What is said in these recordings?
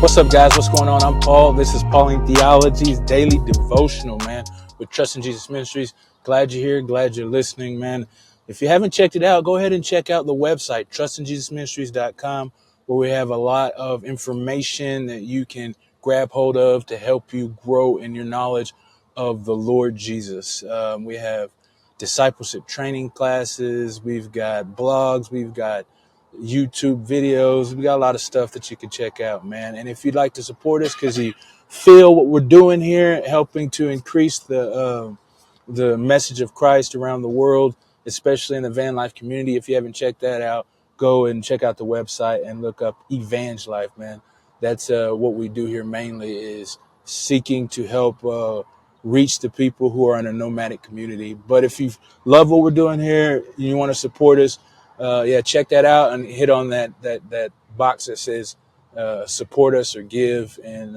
What's up, guys? What's going on? I'm Paul. This is Pauline Theology's daily devotional, man, with Trust in Jesus Ministries. Glad you're here. Glad you're listening, man. If you haven't checked it out, go ahead and check out the website, trustinjesusministries.com, where we have a lot of information that you can grab hold of to help you grow in your knowledge of the Lord Jesus. We have discipleship training classes. We've got blogs. We've got YouTube videos. We got a lot of stuff that you can check out, man. And if you'd like to support us because you feel what we're doing here, helping to increase the message of Christ around the world, especially in the van life community, if you haven't checked that out, go and check out the website and look up Evangelife, man. That's what we do here mainly, is seeking to help reach the people who are in a nomadic community. But if you love what we're doing here, you want to support us, check that out and hit on that box that says support us or give, and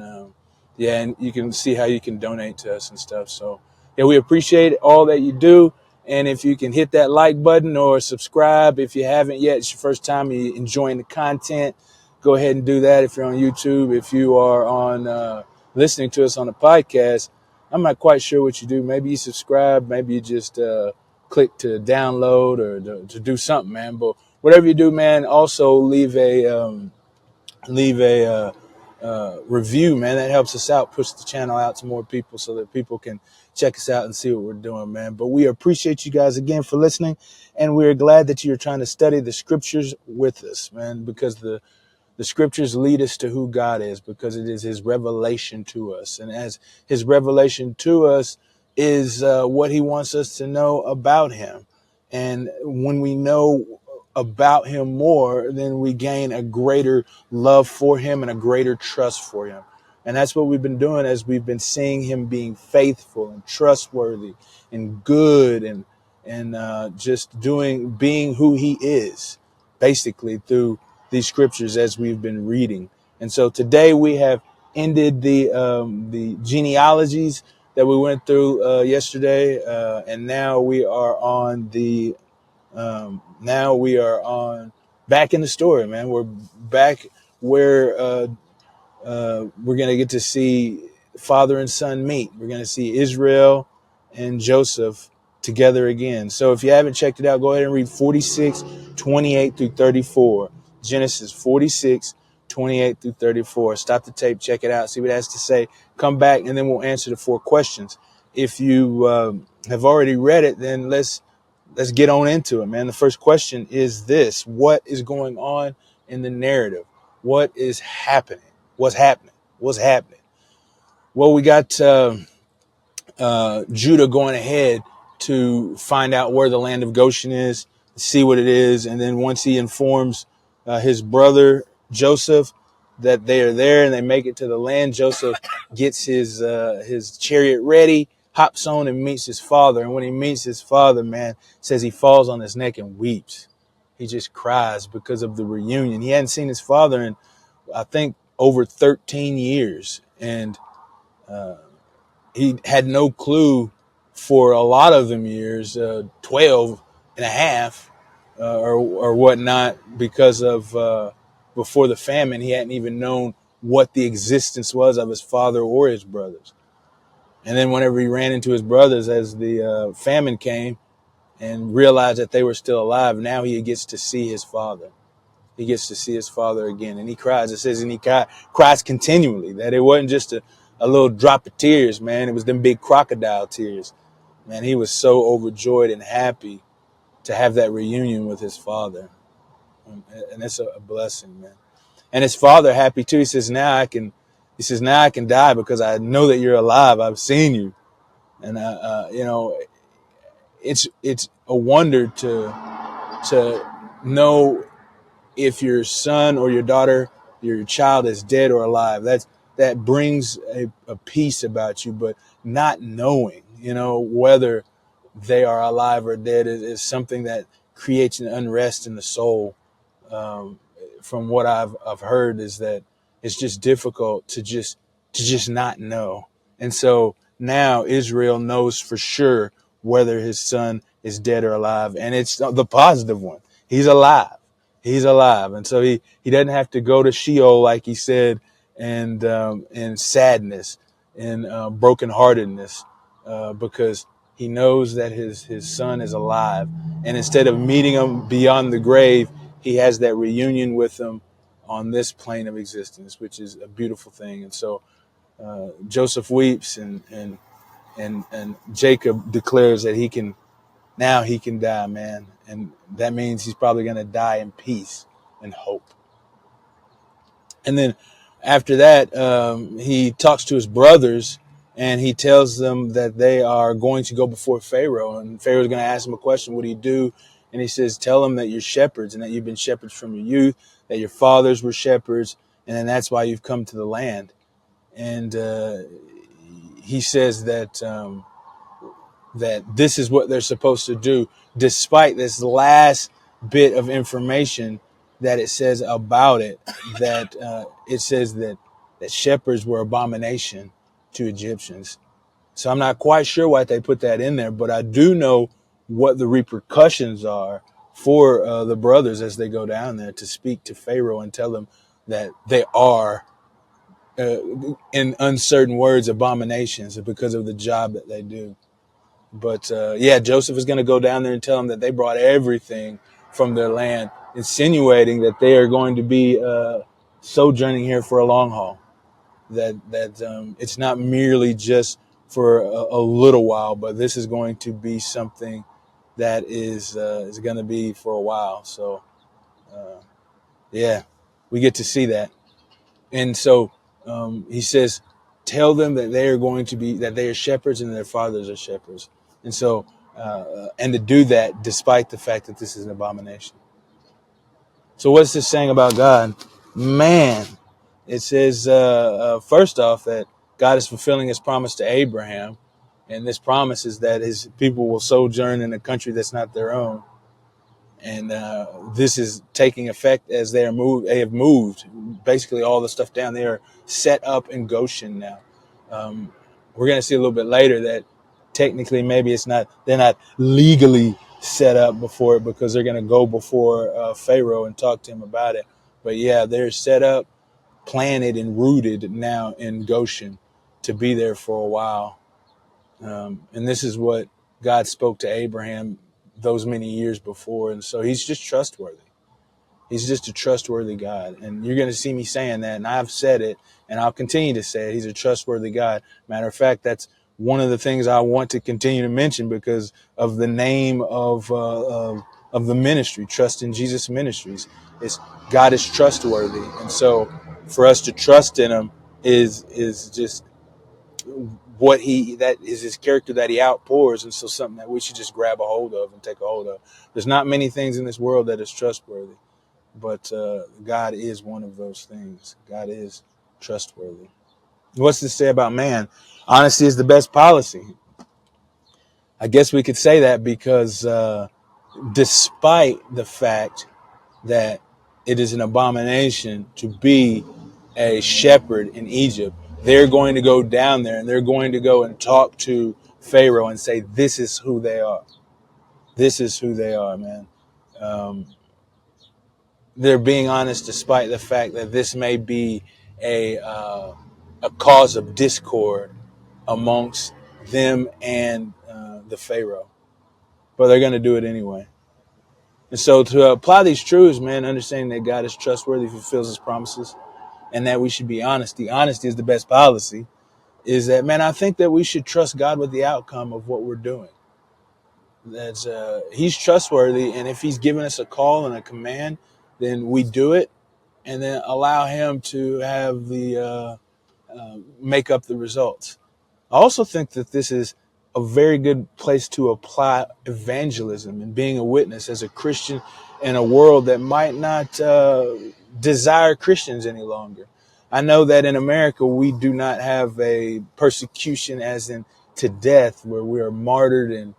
and you can see how you can donate to us and stuff. So yeah, we appreciate all that you do. And if you can hit that like button or subscribe if you haven't yet, it's your first time you're enjoying the content, go ahead and do that. If you're on YouTube, if you are on listening to us on a podcast, I'm not quite sure what you do. Maybe you subscribe, maybe you just click to download or to do something, man. But whatever you do, man, also leave a review, man. That helps us out, push the channel out to more people so that people can check us out and see what we're doing, man. But we appreciate you guys again for listening, and we're glad that you're trying to study the scriptures with us, man, because the scriptures lead us to who God is, because it is his revelation to us. And as his revelation to us is what he wants us to know about him. And when we know about him more, then we gain a greater love for him and a greater trust for him. And that's what we've been doing as we've been seeing him being faithful and trustworthy and good and just being who he is, basically through these scriptures as we've been reading. And so today we have ended the genealogies that we went through yesterday, and now we are on back in the story, man. We're back where we're going to get to see Father and Son meet. We're going to see Israel and Joseph together again. So if you haven't checked it out, go ahead and read 46:28 through 34. Genesis 46:28 through 34. Stop the tape, check it out, see what it has to say. Come back, and then we'll answer the 4 questions. If you have already read it, then let's get on into it, man. The first question is this: what is going on in the narrative? What is happening? What's happening? What's happening? Well, we got Judah going ahead to find out where the land of Goshen is, see what it is, and then once he informs his brother Joseph that they are there and they make it to the land, Joseph gets his chariot ready, hops on, and meets his father. And when he meets his father, man, it says he falls on his neck and weeps. He just cries because of the reunion. He hadn't seen his father in, I think, over 13 years. And he had no clue for a lot of them years, 12 and a half or whatnot, because of before the famine, he hadn't even known what the existence was of his father or his brothers. And then whenever he ran into his brothers as the famine came and realized that they were still alive, now he gets to see his father. He gets to see his father again, and he cries. It says, and he cries continually, that it wasn't just a little drop of tears, man. It was them big crocodile tears. Man, he was so overjoyed and happy to have that reunion with his father. And it's a blessing, man. And his father happy too. He says, now I can die because I know that you're alive. I've seen you. And, it's a wonder to know if your son or your daughter, your child is dead or alive. That brings a peace about you, but not knowing, whether they are alive or dead is something that creates an unrest in the soul. From what I've heard, is that it's just difficult to just not know. And so now Israel knows for sure whether his son is dead or alive, and it's the positive one. He's alive. He's alive. And so he doesn't have to go to Sheol, like he said and sadness and brokenheartedness, because he knows that his son is alive. And instead of meeting him beyond the grave, he has that reunion with him on this plane of existence, which is a beautiful thing. And so Joseph weeps, and Jacob declares that he can die, man. And that means he's probably going to die in peace and hope. And then after that, he talks to his brothers, and he tells them that they are going to go before Pharaoh. And Pharaoh's going to ask him a question: what do you do? And he says, tell them that you're shepherds and that you've been shepherds from your youth, that your fathers were shepherds, and then that's why you've come to the land. And he says that this is what they're supposed to do, despite this last bit of information that it says about it, that it says that shepherds were abomination to Egyptians. So I'm not quite sure why they put that in there, but I do know what the repercussions are for the brothers as they go down there to speak to Pharaoh and tell them that they are, in uncertain words, abominations because of the job that they do. But yeah, Joseph is going to go down there and tell them that they brought everything from their land, insinuating that they are going to be sojourning here for a long haul. That it's not merely just for a little while, but this is going to be something that is going to be for a while. So yeah, we get to see that. And so he says, tell them that they are going to be, that they are shepherds and their fathers are shepherds. And so, and to do that despite the fact that this is an abomination. So what's this saying about God? Man, it says, first off, that God is fulfilling his promise to Abraham. And this promise is that his people will sojourn in a country that's not their own. And this is taking effect as they have moved. Basically, all the stuff down there set up in Goshen now. We're going to see a little bit later that technically maybe they're not legally set up before it, because they're going to go before Pharaoh and talk to him about it. But yeah, they're set up, planted, and rooted now in Goshen to be there for a while. And this is what God spoke to Abraham those many years before. And so he's just trustworthy. He's just a trustworthy God. And you're going to see me saying that. And I've said it, and I'll continue to say it. He's a trustworthy God. Matter of fact, that's one of the things I want to continue to mention because of the name of the ministry, Trust in Jesus Ministries. It's God is trustworthy. And so for us to trust in him is just that is his character that he outpours, and so something that we should just grab a hold of and take a hold of. There's not many things in this world that is trustworthy, but God is one of those things. God is trustworthy. What's to say about man? Honesty is the best policy. I guess we could say that because despite the fact that it is an abomination to be a shepherd in Egypt, they're going to go down there and they're going to go and talk to Pharaoh and say, this is who they are. This is who they are, man. They're being honest despite the fact that this may be a cause of discord amongst them and the Pharaoh. But they're going to do it anyway. And so to apply these truths, man, understanding that God is trustworthy, fulfills his promises, and that we should be honest. The honesty is the best policy. Is that, man, I think that we should trust God with the outcome of what we're doing. That's he's trustworthy, and if he's given us a call and a command, then we do it, and then allow him to have the make up the results. I also think that this is a very good place to apply evangelism and being a witness as a Christian in a world that might not desire Christians any longer. I know that in America, we do not have a persecution as in to death where we are martyred and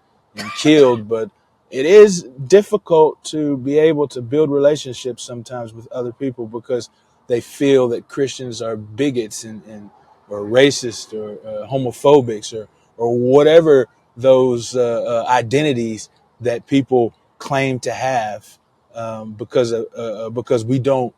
killed, but it is difficult to be able to build relationships sometimes with other people because they feel that Christians are bigots and or racist or homophobics or whatever those identities that people claim to have, because we don't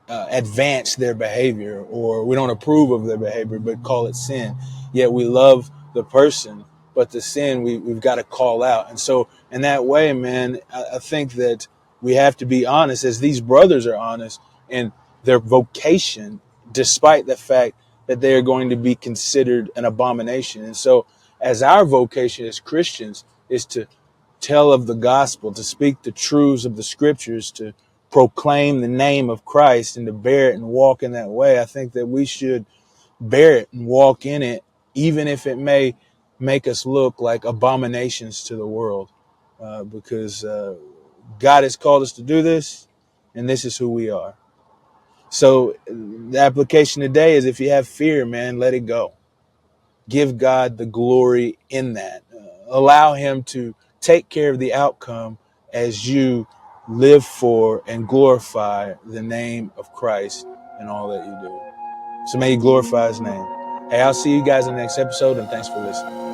advance their behavior, or we don't approve of their behavior, but call it sin. Yet we love the person, but the sin we've got to call out. And so in that way, man, I think that we have to be honest, as these brothers are honest in their vocation, despite the fact that they are going to be considered an abomination. And so as our vocation as Christians is to tell of the gospel, to speak the truths of the scriptures, to proclaim the name of Christ and to bear it and walk in that way, I think that we should bear it and walk in it, even if it may make us look like abominations to the world, because God has called us to do this, and this is who we are. So the application today is, if you have fear, man, let it go. Give God the glory in that. Allow him to take care of the outcome as you live for and glorify the name of Christ in all that you do. So may you glorify his name. Hey, I'll see you guys in the next episode, and thanks for listening.